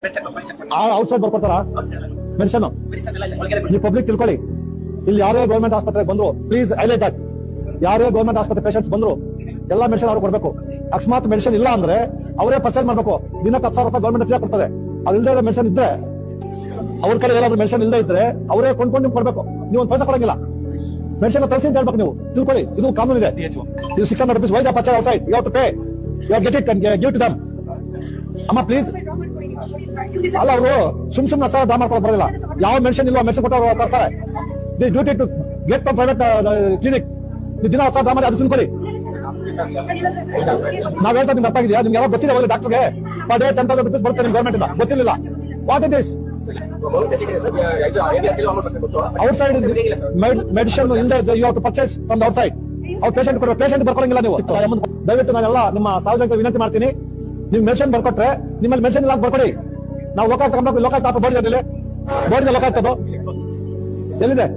Out side ಬರ್ಕೊಡ್ತಾರ medicine ನೀವು public ತಿಳ್ಕೊಳ್ಳಿ. ಇಲ್ಲಿ ಯಾರೇ ಗೌರ್ಮೆಂಟ್ ಆಸ್ಪತ್ರೆಗೆ ಬಂದ್ರು ಪ್ಲೀಸ್ ಹೈಲೈಟ್ ದಟ್. ಯಾರೇ ಗೌರ್ಮೆಂಟ್ ಆಸ್ಪತ್ರೆ ಪೇಷಂಟ್ಸ್ ಬಂದ್ರು ಎಲ್ಲಾ ಮೆಡಿಸಿನ್ ಅವ್ರು ಕೊಡ್ಬೇಕು. ಅಕಸ್ಮಾತ್ ಮೆಡಿಸಿನ್ ಇಲ್ಲ ಅಂದ್ರೆ ಅವರೇ ಪರ್ಚೇಸ್ ಮಾಡ್ಬೇಕು. ದಿನಕ್ಕೆ 10,000 ರೂಪಾಯಿ ಗೌರ್ಮೆಂಟ್ ಫ್ರೀ ಕೊಡ್ತದೆ. ಅದು ಇಲ್ಲದೆ ಮೆಡಿಸಿನ್ ಇದ್ರೆ ಅವ್ರ ಕಡೆ ಏನಾದ್ರು ಮೆಡಿಸಿನ್ ಇಲ್ಲದೆ ಇದ್ರೆ ಅವರೇ ಕೊಂಡ್ಕೊಂಡು ನಿಮ್ಗೆ ಕೊಡ್ಬೇಕು. ನೀವು ಒಂದು ಪೈಸಾ ಕೊಡಂಗಿಲ್ಲ. ಮೆಡಿಸಿನ್ ತರಿಸಿ ಅಂತ ಹೇಳ್ಬೇಕು. ನೀವು ತಿಳ್ಕೊಳ್ಳಿ, ಇದು ಕಾನೂನು ಇದೆ. ಇದು 600 rupees ವೈದ್ಯ purchase outside you have to pay. You have get it and give to them. ಅಮ್ಮ ಪ್ಲೀಸ್. ಅಲ್ಲ, ಅವರು ಸುಮ್ನೆ ಹತ್ರ ಡ್ರಾ ಮಾಡ್ಕೊಳ್ಳೋದು ಬರೋದಿಲ್ಲ. ಯಾವ ಮೆಡಿಸಿನ್ ಇಲ್ವಾ ಮೆಡಿಸಿನ್ ಕೊಟ್ಟವ್ರು ತರ್ತಾರೆ. This duty to get from private clinic. ನೀವು ದಿನ ಹತ್ರ ಡ್ರಾ ಮಾಡಿ ಅದು ತಿಳ್ಕೊಳ್ಳಿ. ನಾವ್ ಹೇಳ್ತಾ ನಿಮ್ಗೆ ಅರ್ಥ ಆಗಿದೆಯಾ? ನಿಮ್ಗೆ ಯಾವಾಗ ಗೊತ್ತಿದೆ ಒಳ್ಳೆ ಡಾಕ್ಟರ್ಗೆ ಪರ್ ಡೇ 10,000 rupees ಬರುತ್ತೆ ನಿಮ್ ಗೌರ್ಮೆಂಟ್ ಇಂದ. ಗೊತ್ತಿರಲಿಲ್ಲ. What is this? Outside medicine ಇಲ್ಲದೆ you have to purchase from the outside. ಅವ್ರು ಪೇಷಂಟ್ ಕೊಡೋ ಪೇಷಂಟ್ ಬರ್ಕೊಳ್ಳಂಗಿಲ್ಲ ನೀವು. ದಯವಿಟ್ಟು ನಾನೆಲ್ಲ ನಿಮ್ಮ ಸಾರ್ವಜನಿಕರು ವಿನಂತಿ ಮಾಡ್ತೀನಿ. ನೀವು ಮೆಡಿಸಿನ್ ಬರ್ಕೊಟ್ರೆ ನಿಮ್ಮಲ್ಲಿ ಮೆಡಿಸಿನ್ ಇಲ್ಲ ಬರ್ಕೊಡಿ. ನಾವು ಲೋಕಾಯುಕ್ತ ಲೋಕಾಯುಕ್ತ ಬೋರ್ಡ್ ಲೋಕಾಯುಕ್ತದು ಎಲ್ಲಿದೆ?